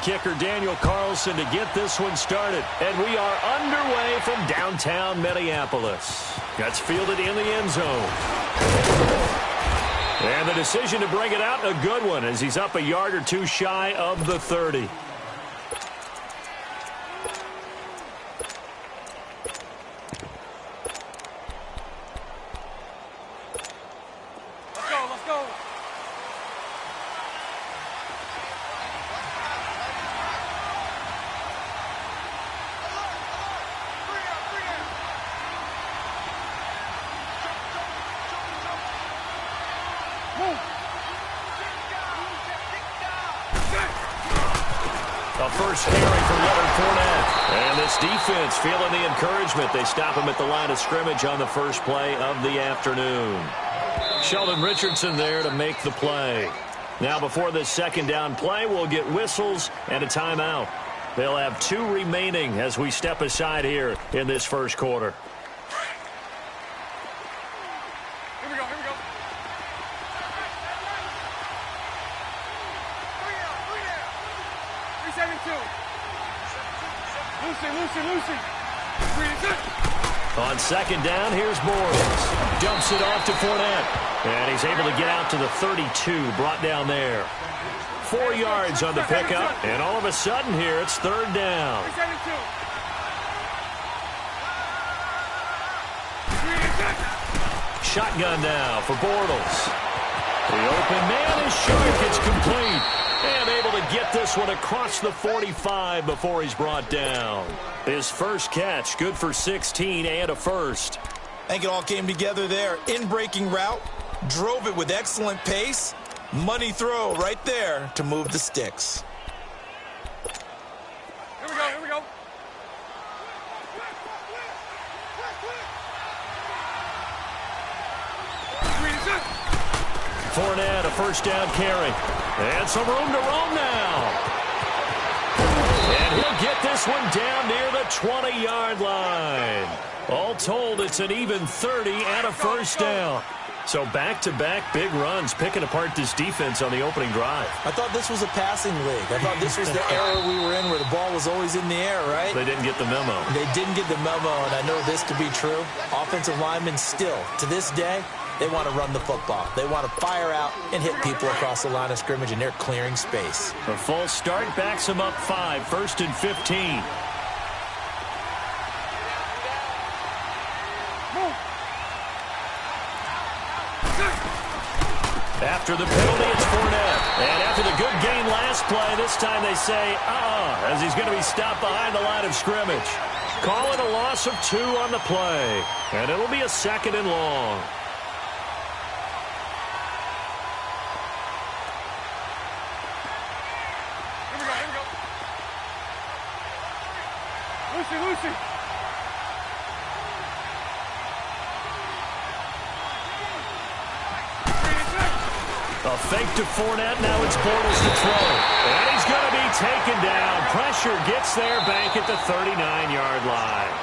kicker Daniel Carlson to get this one started. And we are underway from downtown Minneapolis. That's fielded in the end zone. And the decision to bring it out, a good one, as he's up a yard or two shy of the 30. A first carry for Leonard Fournette. And this defense feeling the encouragement. They stop him at the line of scrimmage on the first play of the afternoon. Sheldon Richardson there to make the play. Now before this second down play, we'll get whistles and a timeout. They'll have 2 remaining as we step aside here in this first quarter. On second down, here's Bortles. Dumps it off to Fournette. And he's able to get out to the 32, brought down there. 4 yards on the pickup, and all of a sudden here, it's third down. Shotgun now for Bortles. The open man is short. It's complete. And able to get this one across the 45 before he's brought down. His first catch, good for 16 and a first. I think it all came together there. In-breaking route, drove it with excellent pace. Money throw right there to move the sticks. Here we go. Fournette, a first down carry. And some room to roam now. And he'll get this one down near the 20-yard line. All told, it's an even 30 and a first down. So back-to-back big runs, picking apart this defense on the opening drive. I thought this was a passing league. I thought this was the era we were in where the ball was always in the air, right? They didn't get the memo. They didn't get the memo, and I know this to be true. Offensive linemen still, to this day, they want to run the football. They want to fire out and hit people across the line of scrimmage, and they're clearing space. A false start backs them up 5, 1st and 15. After the penalty, it's Fournette. And after the good gain last play, this time they say, as he's going to be stopped behind the line of scrimmage. Call it a loss of 2 on the play. And it'll be a 2nd and long. Lucy. A fake to Fournette. Now it's Bortles to throw. And he's going to be taken down. Pressure gets there back at the 39-yard line.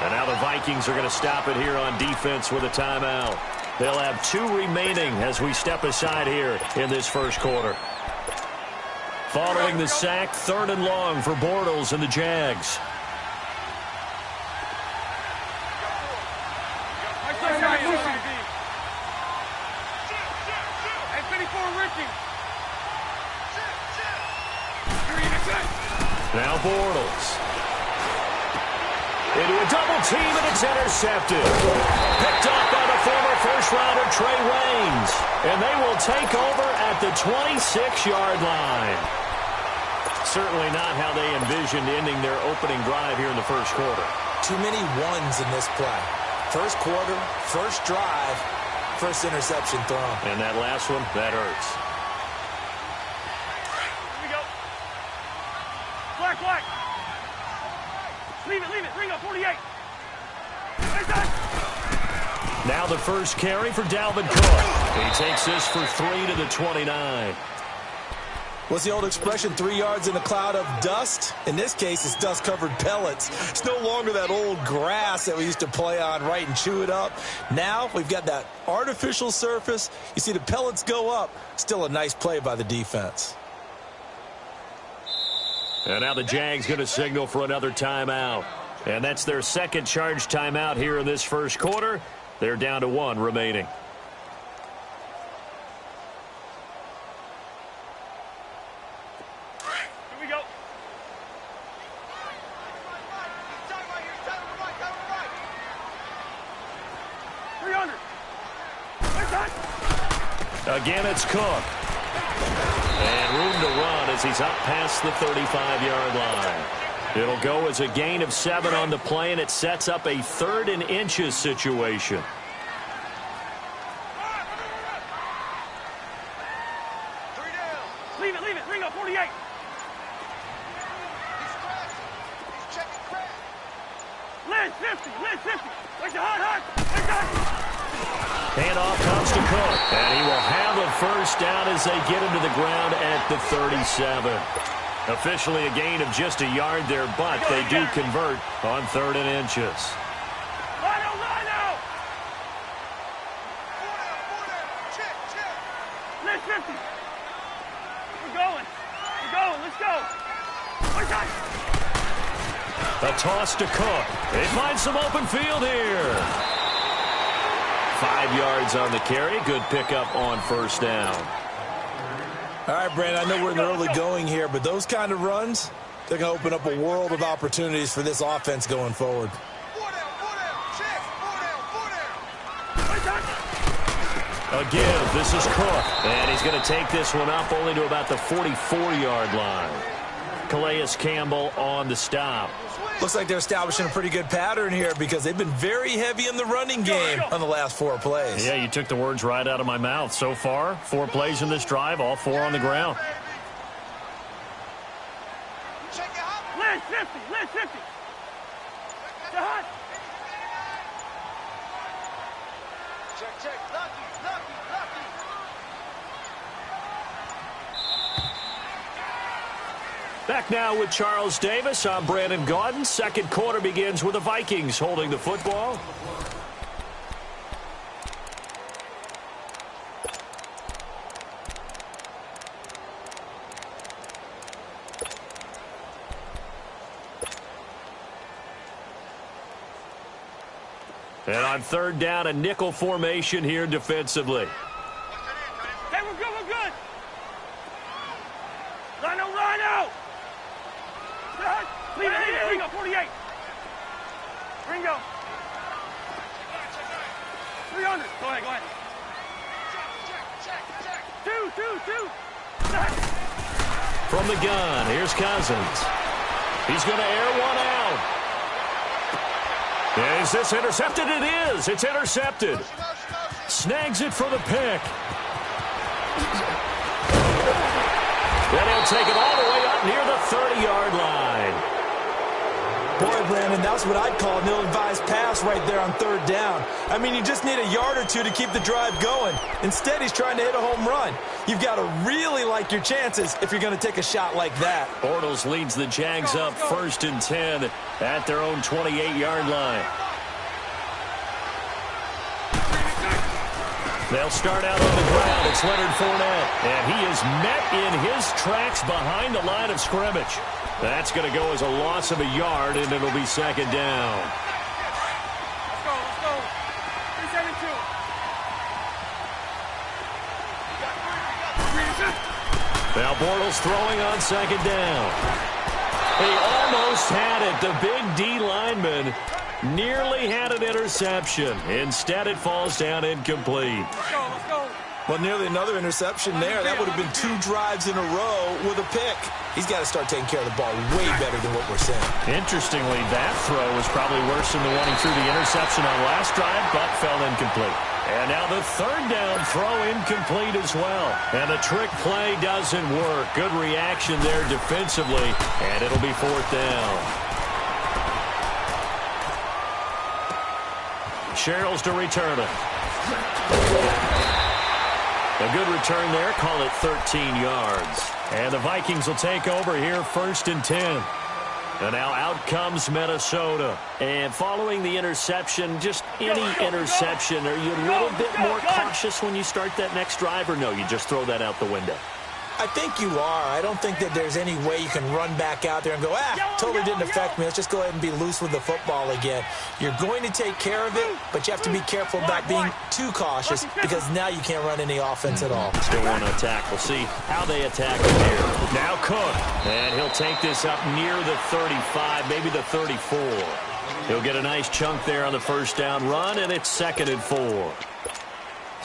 And now the Vikings are going to stop it here on defense with a timeout. They'll have 2 remaining as we step aside here in this first quarter. Following the sack, 3rd and long for Bortles and the Jags. Now Bortles. Into a double team, and it's intercepted. Picked off by the former first-rounder Trey Waynes. And they will take over at the 26-yard line. Certainly not how they envisioned ending their opening drive here in the first quarter. Too many ones in this play. First quarter, first drive, first interception thrown. And that last one, that hurts. Black. Leave it. Ringo, 48. Now the first carry for Dalvin Cook. He takes this for 3 to the 29. What's the old expression, 3 yards in a cloud of dust? In this case, it's dust-covered pellets. It's no longer that old grass that we used to play on, right, and chew it up. Now we've got that artificial surface. You see the pellets go up. Still a nice play by the defense. And now the Jags going to signal for another timeout. And that's their second charge timeout here in this first quarter. They're down to 1 remaining. Here we go. Again, it's Cook. And room to run as he's up past the 35-yard line. It'll go as a gain of 7 on the play, and it sets up a 3rd and inches situation. Leave it. Bring up 48. Lynch 50. Where's the hot? Handoff comes to Cook, and he will have a first down as they get him to the ground at the 37. Officially a gain of just a yard there, but they do convert on 3rd and inches. Line out. Lynch 50. We're going. Let's go. A toss to Cook. They find some open field here. 5 yards on the carry. Good pickup on first down. All right, Brandon, I know we're in the early going here, but those kind of runs, they're going to open up a world of opportunities for this offense going forward. Again, this is Cook, and he's going to take this one up only to about the 44-yard line. Calais Campbell on the stop. Looks like they're establishing a pretty good pattern here because they've been very heavy in the running game on the last 4 plays. Yeah, you took the words right out of my mouth. So far, 4 plays in this drive, all 4 on the ground. Lynch 50. Check. Lucky. Back now with Charles Davis. I'm Brandon Gaudin. Second quarter begins with the Vikings holding the football. And on 3rd down, a nickel formation here defensively. Hey, we're good. Line out. Leave it. Ringo, 48. Ringo. 300. Go ahead. Two. From the gun, here's Cousins. He's going to air one out. Is this intercepted? It is. It's intercepted. Snags it for the pick. Then he'll take it all the way up near the 30-yard line. Boy, Brandon, that's what I'd call an ill-advised pass right there on 3rd down. I mean, you just need a yard or 2 to keep the drive going. Instead, he's trying to hit a home run. You've got to really like your chances if you're going to take a shot like that. Bortles leads the Jags up 1st and 10 at their own 28-yard line. They'll start out on the ground. It's Leonard Fournette, and he is met in his tracks behind the line of scrimmage. That's going to go as a loss of a yard, and it'll be 2nd down. Let's go. 372. Now Bortles throwing on 2nd down. He almost had it. The big D lineman nearly had an interception. Instead, it falls down incomplete. Let's go. Well, nearly another interception there. That would have been 2 drives in a row with a pick. He's got to start taking care of the ball way better than what we're seeing. Interestingly, that throw was probably worse than the one he threw the interception on last drive, but fell incomplete. And now the 3rd down throw incomplete as well. And the trick play doesn't work. Good reaction there defensively, and it'll be 4th down. Sherrills to return it. A good return there. Call it 13 yards. And the Vikings will take over here 1st and 10. And now out comes Minnesota. And following the interception, just any interception, are you a little bit more cautious when you start that next drive, or no, you just throw that out the window? I think you are. I don't think that there's any way you can run back out there and go, totally didn't affect me. Let's just go ahead and be loose with the football again. You're going to take care of it, but you have to be careful about being too cautious because now you can't run any offense at all. Still want to attack. We'll see how they attack it here. Now Cook, and he'll take this up near the 35, maybe the 34. He'll get a nice chunk there on the first down run, and it's 2nd and 4.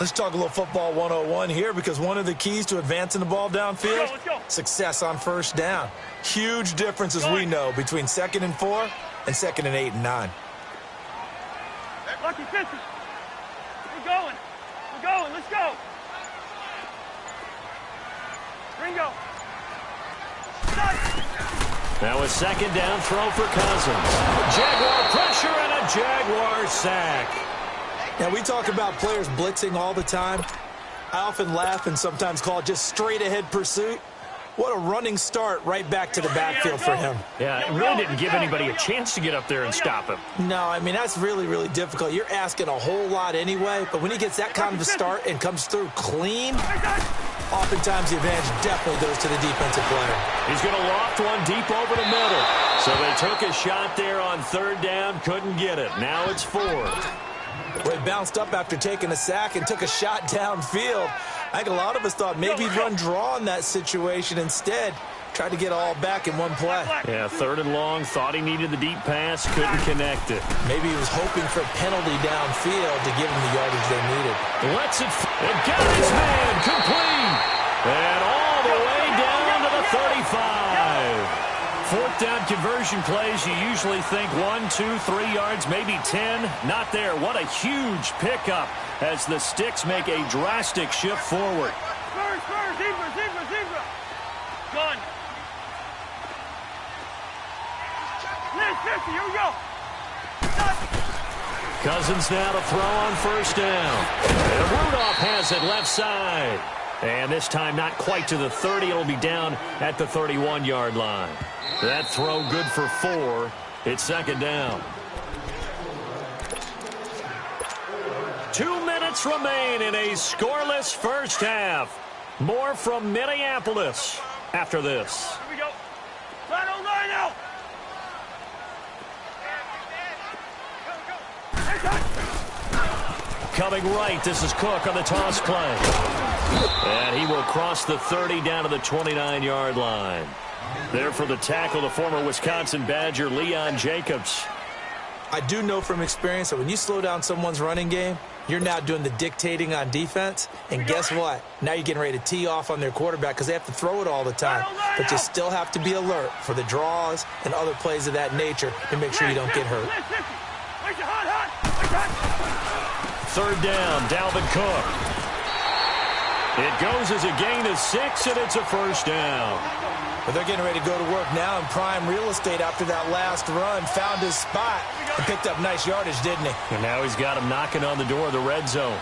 Let's talk a little football 101 here because one of the keys to advancing the ball downfield, success on first down. Huge difference, as we know, between 2nd and 4 and 2nd and 8 and 9. Lucky 50. We're going. We're going. Let's go. Ringo. Now a 2nd down throw for Cousins. Jaguar pressure and a Jaguar sack. Now, we talk about players blitzing all the time. I often laugh and sometimes call it just straight-ahead pursuit. What a running start right back to the backfield for him. Yeah, it really didn't give anybody a chance to get up there and stop him. No, I mean, that's really, really difficult. You're asking a whole lot anyway, but when he gets that kind of a start and comes through clean, oftentimes the advantage definitely goes to the defensive player. He's going to loft one deep over the middle. So they took a shot there on 3rd down, couldn't get it. Now it's 4th. Well, he bounced up after taking a sack and took a shot downfield. I think a lot of us thought maybe he'd run draw in that situation. Instead, tried to get all back in one play. Yeah, 3rd and long, thought he needed the deep pass, couldn't connect it. Maybe he was hoping for a penalty downfield to give him the yardage they needed. Lets it, and got his man, complete. And all the way down to the 35. 4th down conversion plays, you usually think 1, 2, 3 yards, maybe 10. Not there. What a huge pickup as the Sticks make a drastic shift forward. Spurs, zebra. Gun. Liz, 50, here we go. Cousins now to throw on 1st down. And Rudolph has it left side. And this time not quite to the 30. It'll be down at the 31-yard line. That throw good for 4. It's 2nd down. 2 minutes remain in a scoreless first half. More from Minneapolis after this. Here we go. Line on line out. Coming right, this is Cook on the toss play. And he will cross the 30 down to the 29-yard line. There for the tackle, the former Wisconsin Badger, Leon Jacobs. I do know from experience that when you slow down someone's running game, you're now doing the dictating on defense. And guess what? Now you're getting ready to tee off on their quarterback because they have to throw it all the time. But you still have to be alert for the draws and other plays of that nature to make sure you don't get hurt. 3rd down, Dalvin Cook. It goes as a gain of 6, and it's a 1st down. But they're getting ready to go to work now in prime real estate after that last run. Found his spot and picked up nice yardage, didn't he? And now he's got him knocking on the door of the red zone.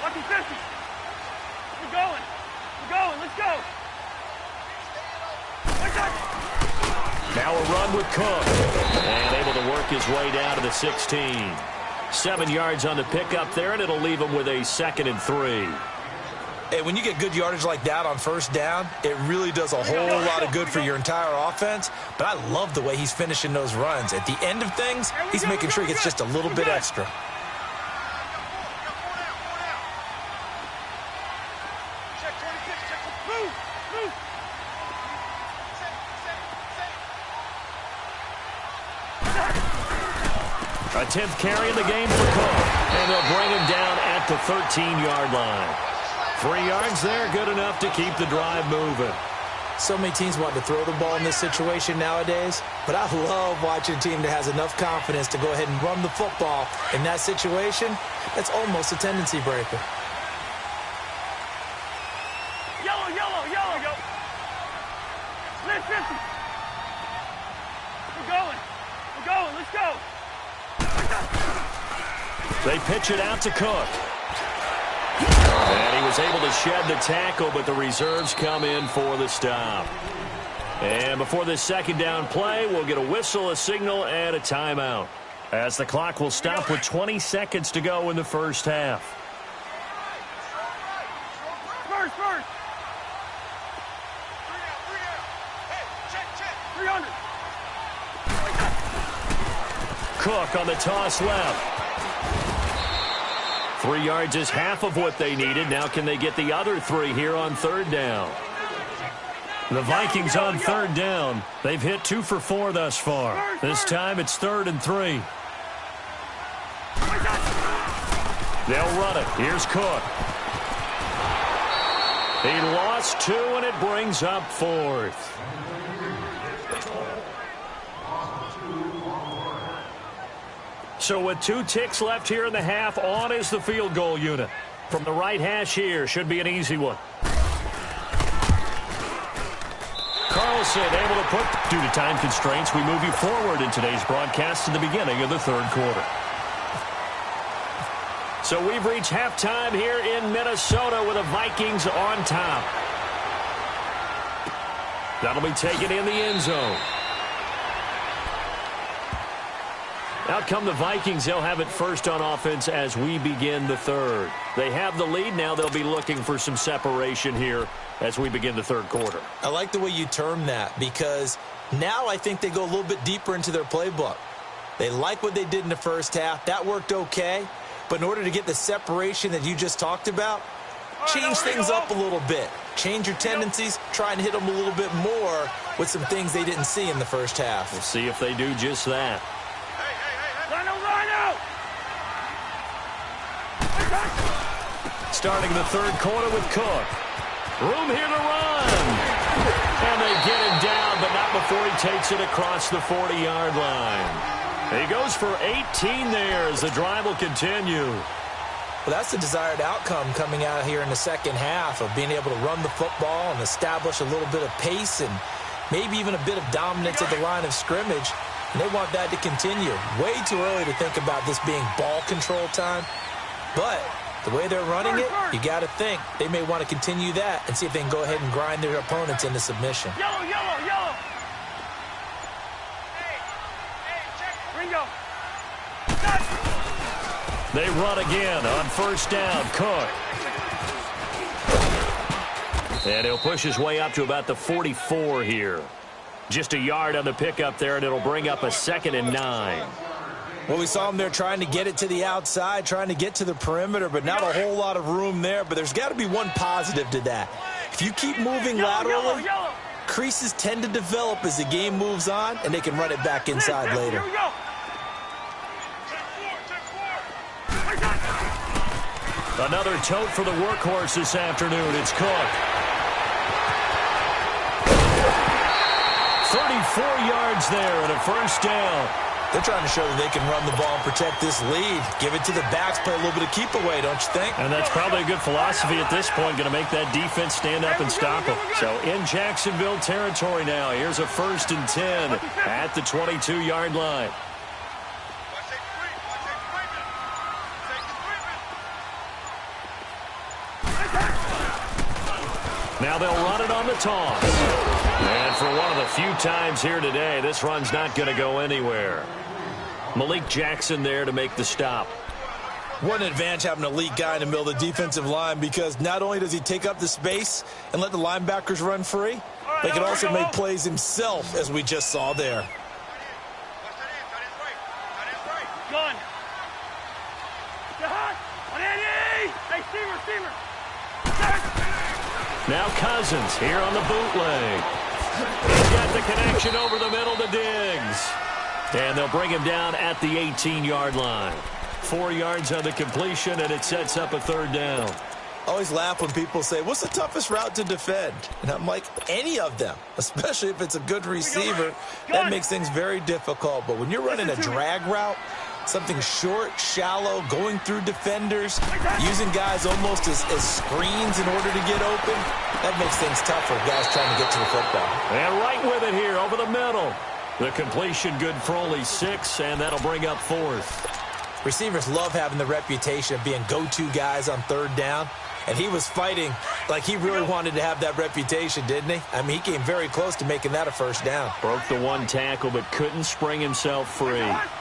Lucky 50. We're going. Let's go. Now a run with Cook. And able to work his way down to the 16. 7 yards on the pickup there, and it'll leave him with a 2nd and 3. Hey, when you get good yardage like that on 1st down, it really does a whole lot of good for your entire offense. But I love the way he's finishing those runs. At the end of things, he's making sure he gets just a little bit extra. A 10th carry in the game for Cook. And they'll bring him down at the 13-yard line. 3 yards there, good enough to keep the drive moving. So many teams want to throw the ball in this situation nowadays, but I love watching a team that has enough confidence to go ahead and run the football. In that situation, that's almost a tendency breaker. Yellow. Go. Liz, 50. We're going. Let's go. They pitch it out to Cook. And he was able to shed the tackle, but the reserves come in for the stop. And before this 2nd down play, we'll get a whistle, a signal, and a timeout, as the clock will stop with 20 seconds to go in the first half. 300. Cook on the toss left. 3 yards is half of what they needed. Now can they get the other 3 here on third down? The Vikings on third down. They've hit 2 for 4 thus far. This time it's 3rd and 3. They'll run it. Here's Cook. He lost 2, and it brings up 4th. So with 2 ticks left here in the half, on is the field goal unit. From the right hash here, should be an easy one. Carlson able to put, due to time constraints, we move you forward in today's broadcast to the beginning of the 3rd quarter. So we've reached halftime here in Minnesota with the Vikings on top. That'll be taken in the end zone. Out come the Vikings. They'll have it first on offense as we begin the 3rd. They have the lead. Now they'll be looking for some separation here as we begin the 3rd quarter. I like the way you term that, because now I think they go a little bit deeper into their playbook. They like what they did in the first half. That worked okay. But in order to get the separation that you just talked about, change things up a little bit. Change your tendencies. Try and hit them a little bit more with some things they didn't see in the first half. We'll see if they do just that. Starting the 3rd quarter with Cook. Room here to run. And they get him down, but not before he takes it across the 40-yard line. He goes for 18 there as the drive will continue. Well, that's the desired outcome coming out here in the second half, of being able to run the football and establish a little bit of pace and maybe even a bit of dominance at the line of scrimmage. And they want that to continue. Way too early to think about this being ball control time. But the way they're running it, you got to think they may want to continue that and see if they can go ahead and grind their opponents into submission. Yellow, yellow, yellow. Ringo. They run again on first down. Cook. And he'll push his way up to about the 44 here. Just a yard on the pickup there, and it'll bring up a 2nd and 9. Well, we saw him there trying to get it to the outside, trying to get to the perimeter, but not a whole lot of room there. But there's got to be one positive to that. If you keep moving laterally, creases tend to develop as the game moves on, and they can run it back inside later. Another tote for the workhorse this afternoon. It's Cook. 34 yards there and a first down. They're trying to show that they can run the ball and protect this lead. Give it to the backs, play a little bit of keep away, don't you think? And that's probably a good philosophy at this point, going to make that defense stand up and stop them. So in Jacksonville territory now, here's a 1st and 10 at the 22-yard line. Now they'll run it on the toss. And for one of the few times here today, this run's not going to go anywhere. Malik Jackson there to make the stop. What an advantage having an elite guy in the middle of the defensive line, because not only does he take up the space and let the linebackers run free, but he can also make plays himself, as we just saw there. Gun. Hey, Steamer. Now Cousins here on the bootleg. He's got the connection over the middle to Diggs. And they'll bring him down at the 18-yard line. 4 yards on the completion, and it sets up a 3rd down. I always laugh when people say, what's the toughest route to defend? And I'm like, any of them, especially if it's a good receiver. That makes things very difficult. But when you're running a drag route, something short, shallow, going through defenders, using guys almost as screens in order to get open, that makes things tougher, guys trying to get to the football. And right with it here over the middle. The completion good for only 6, and that'll bring up 4th. Receivers love having the reputation of being go-to guys on 3rd down. And he was fighting like he really wanted to have that reputation, didn't he? I mean, he came very close to making that a 1st down. Broke the 1 tackle, but couldn't spring himself free. Yellow. Hot.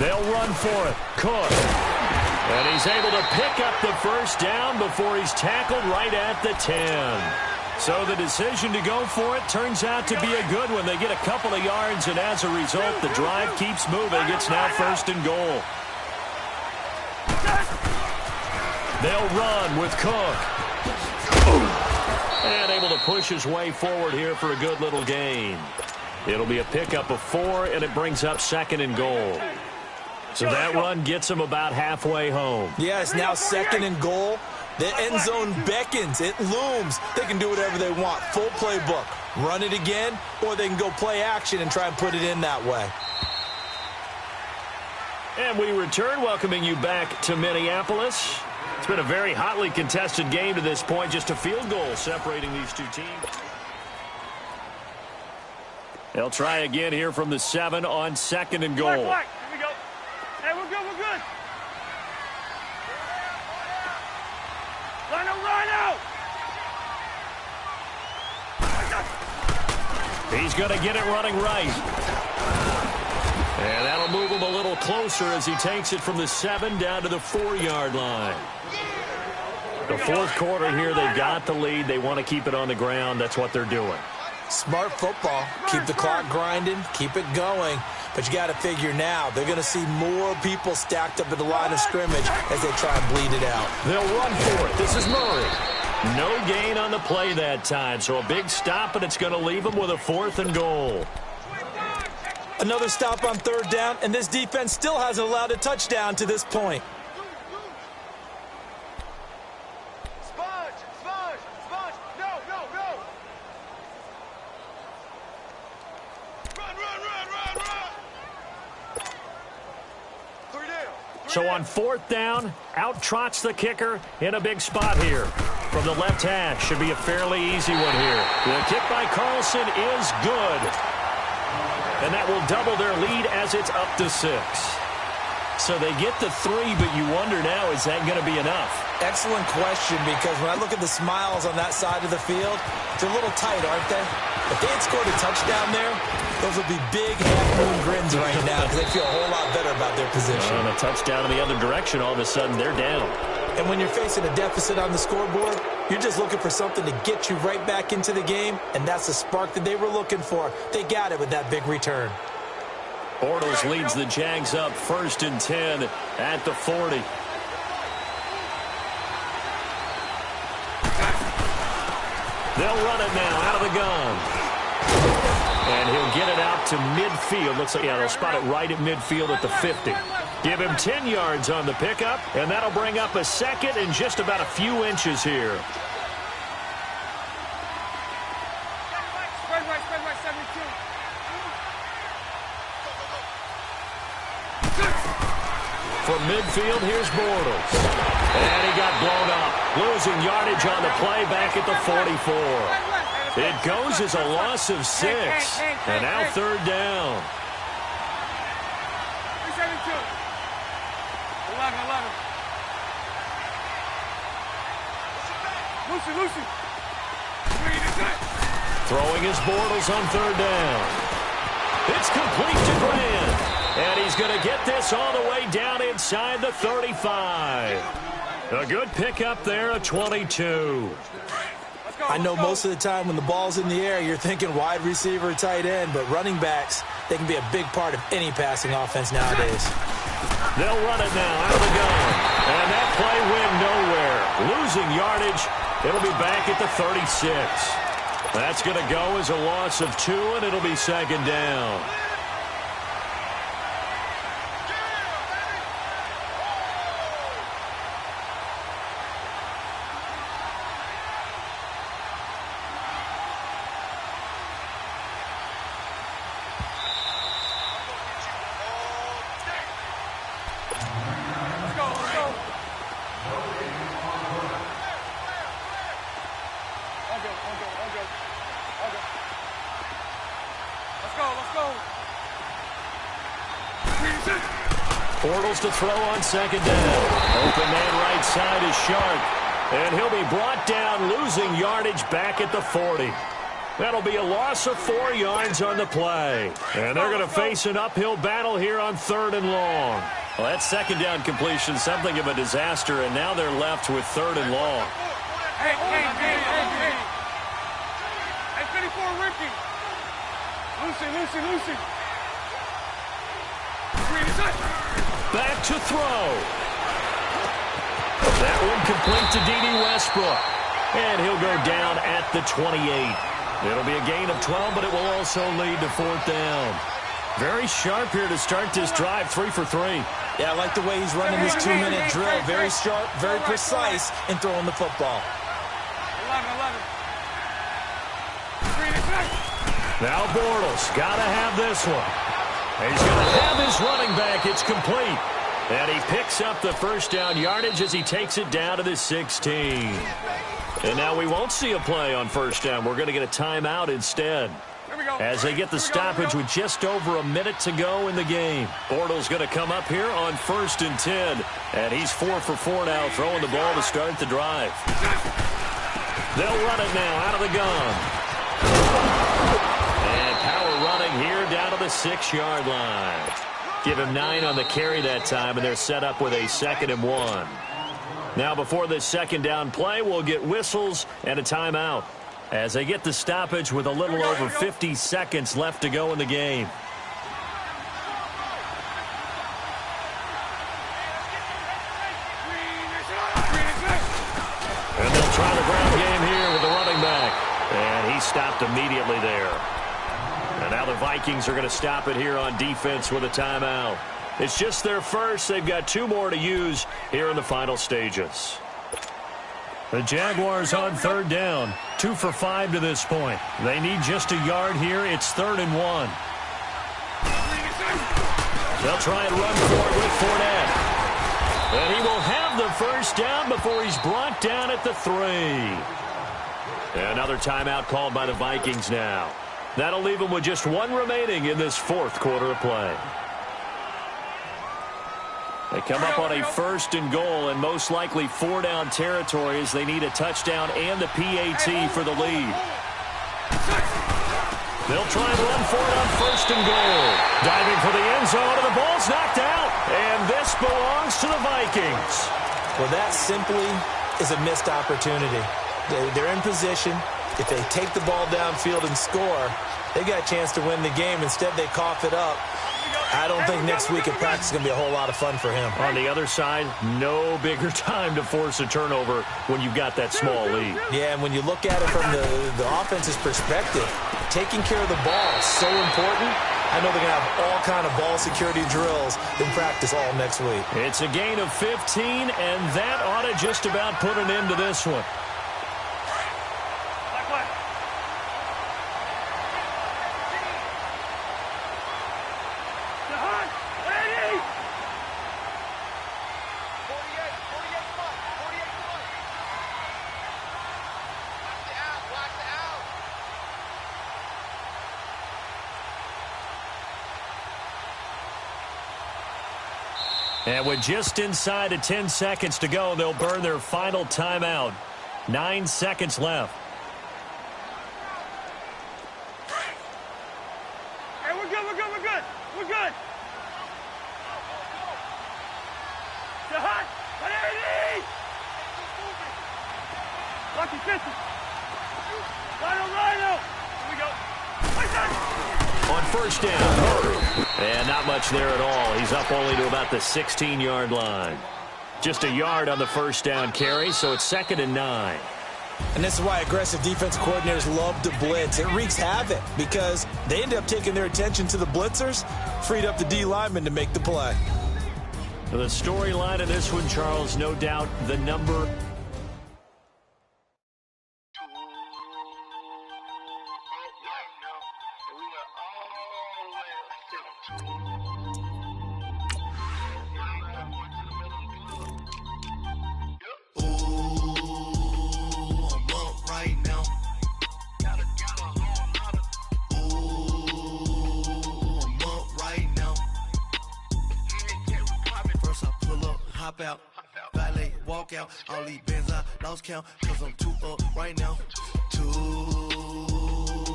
They'll run for it. Cook. And he's able to pick up the first down before he's tackled right at the 10. So the decision to go for it turns out to be a good one. They get a couple of yards, and as a result, the drive keeps moving. It's now 1st and goal. They'll run with Cook. And able to push his way forward here for a good little gain. It'll be a pickup of 4, and it brings up 2nd and goal. So that run gets him about halfway home. Yeah, it's now 2nd and goal. The end zone beckons. It looms. They can do whatever they want. Full playbook. Run it again, or they can go play action and try and put it in that way. And we return, welcoming you back to Minneapolis. It's been a very hotly contested game to this point. Just a field goal separating these two teams. They'll try again here from the 7 on 2nd and goal. Here we go. Hey, we're good, we're good. Line out. He's going to get it running right. And that'll move him a little closer as he takes it from the 7 down to the 4-yard line. The 4th quarter here, they've got the lead. They want to keep it on the ground. That's what they're doing. Smart football. Keep the clock grinding. Keep it going. But you got to figure now, they're going to see more people stacked up at the line of scrimmage as they try and bleed it out. They'll run for it. This is Murray. No gain on the play that time, so a big stop, and it's going to leave them with a 4th and goal. Another stop on 3rd down, and this defense still hasn't allowed a touchdown to this point. So on 4th down, out trots the kicker in a big spot here. From the left hash, should be a fairly easy one here. The kick by Carlson is good. And that will double their lead as it's up to 6. So they get the 3, but you wonder now, is that going to be enough? Excellent question, because when I look at the smiles on that side of the field, they're a little tight, aren't they? If they had scored a touchdown there, those would be big half-moon grins right now because they feel a whole lot better about their position. And a touchdown in the other direction, all of a sudden they're down. And when you're facing a deficit on the scoreboard, you're just looking for something to get you right back into the game, and that's the spark that they were looking for. They got it with that big return. Bortles leads the Jags up 1st and 10 at the 40. They'll run it now out of the gun. And he'll get it out to midfield. Looks like, yeah, they'll spot it right at midfield at the 50. Give him 10 yards on the pickup, and that'll bring up a 2nd and just about a few inches here. Spread right, 72. From midfield, here's Bortles. And he got blown up. Losing yardage on the play back at the 44. It goes as a loss of 6. And now 3rd down. 372. 11. Lucy. Throwing his Bortles on 3rd down. It's complete to Grant. And he's going to get this all the way down inside the 35. A good pickup there, a 22. I know most of the time when the ball's in the air, you're thinking wide receiver, tight end, but running backs, they can be a big part of any passing offense nowadays. They'll run it now out of the gun. And that play went nowhere. Losing yardage. It'll be back at the 36. That's going to go as a loss of 2, and it'll be 2nd down. Bortles to throw on 2nd down. Open man right side is Sharp. And he'll be brought down, losing yardage back at the 40. That'll be a loss of 4 yards on the play. And they're going to face an uphill battle here on 3rd and long. Well, that second down completion, something of a disaster, and now they're left with 3rd and long. Hey, 54, Ricky. Lucy. Back to throw. That one complete to D.D. Westbrook. And he'll go down at the 28. It'll be a gain of 12, but it will also lead to 4th down. Very sharp here to start this drive, 3 for 3. Yeah, I like the way he's running this 2-minute drill. Very sharp, very precise in throwing the football. 11. Now Bortles got to have this one. He's going to have his running back. It's complete. And he picks up the first down yardage as he takes it down to the 16. And now we won't see a play on first down. We're going to get a timeout instead. As they get the stoppage with just over a minute to go in the game. Bortles going to come up here on 1st and 10. And he's 4 for 4 now, throwing the ball to start the drive. They'll run it now out of the gun. And power running here down to the 6-yard line. Give him 9 on the carry that time, and they're set up with a 2nd and 1. Now before this second down play, we'll get whistles and a timeout as they get the stoppage with a little over 50 seconds left to go in the game. And they'll try the ground game here with the running back. And he stopped immediately there. And now the Vikings are going to stop it here on defense with a timeout. It's just their first. They've got 2 more to use here in the final stages. The Jaguars on 3rd down. 2 for 5 to this point. They need just a yard here. It's 3rd and 1. They'll try and run for it with Fournette. And he will have the first down before he's brought down at the 3. Another timeout called by the Vikings now. That'll leave them with just 1 remaining in this 4th quarter of play. They come up on a 1st and goal and most likely 4-down territory as they need a touchdown and the PAT for the lead. They'll try and run for it on 1st and goal. Diving for the end zone, and the ball's knocked out. And this belongs to the Vikings. Well, that simply is a missed opportunity. They're in position. If they take the ball downfield and score, they got a chance to win the game. Instead, they cough it up. I don't think next week at practice is going to be a whole lot of fun for him. On the other side, no bigger time to force a turnover when you've got that small lead. Yeah, and when you look at it from the offense's perspective, taking care of the ball is so important. I know they're going to have all kind of ball security drills in practice all next week. It's a gain of 15, and that ought to just about put an end to this one. And with just inside of 10 seconds to go, they'll burn their final timeout. 9 seconds left. Hey, we're good. The hot, Lucky 50. Rhino. Here we go. On first down, and not much there at all. He's up only to about the 16-yard line. Just a yard on the first down carry, so it's 2nd and 9. And this is why aggressive defense coordinators love to blitz. It wreaks havoc because they end up taking their attention to the blitzers, freed up the D lineman to make the play. The storyline of this one, Charles, no doubt the number. Out, valet, walk out, all these bands I lost count, cause I'm too up right now. Too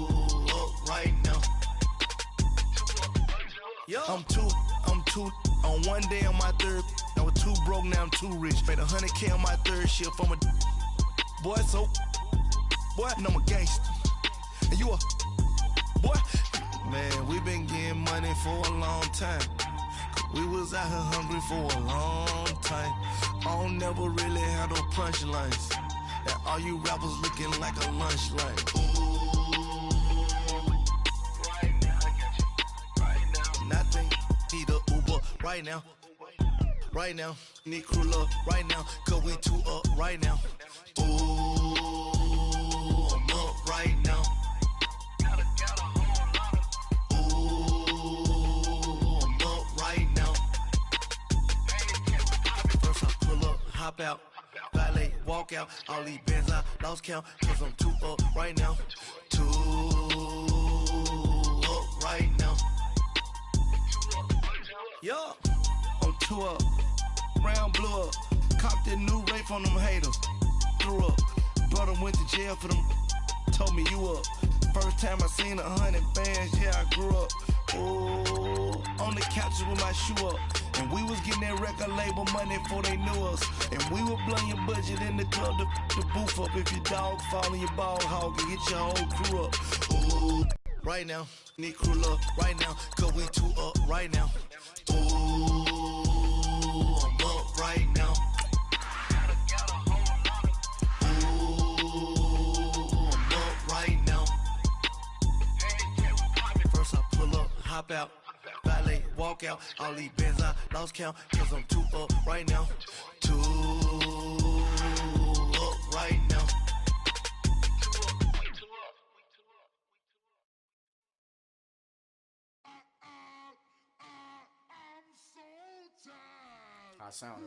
I'm two on one day on my third. I was too broke, now I'm too rich. Made 100K on my third shift. I'm a boy, so boy, and I'm a gangster. And you a boy, man. We been getting money for a long time. We was out here hungry for a long time. I don't never really have no punchlines. That all you rappers looking like a lunch line. Right now, I got you. Right now, nothing. Need a Uber right now. Right now, need crew up right now. Cause we two up right now. Ooh, I'm up right now. Ooh, I'm up right now. First I pull up, hop out, valet, walk out. All these bands I lost count. Cause I'm two up right now. Two up right now. Yeah, I'm two up. Round blew up. Copped that new rape from them haters. Threw up. Brother went to jail for them. Told me you up. First time I seen 100 bands, yeah, I grew up. Ooh, on the couches with my shoe up. And we was getting that record label money before they knew us. And we were blowing your budget in the club to the booth up. If your dog fall in your ball hog and get your whole crew up. Ooh, right now, need crew up right now. Cause we two up right now. Ooh, I'm up right now. Ooh, I'm up right now. First I pull up, hop out, valet, walk out. All these bands I lost count. Cause I'm two up right now. Two up right now. I sound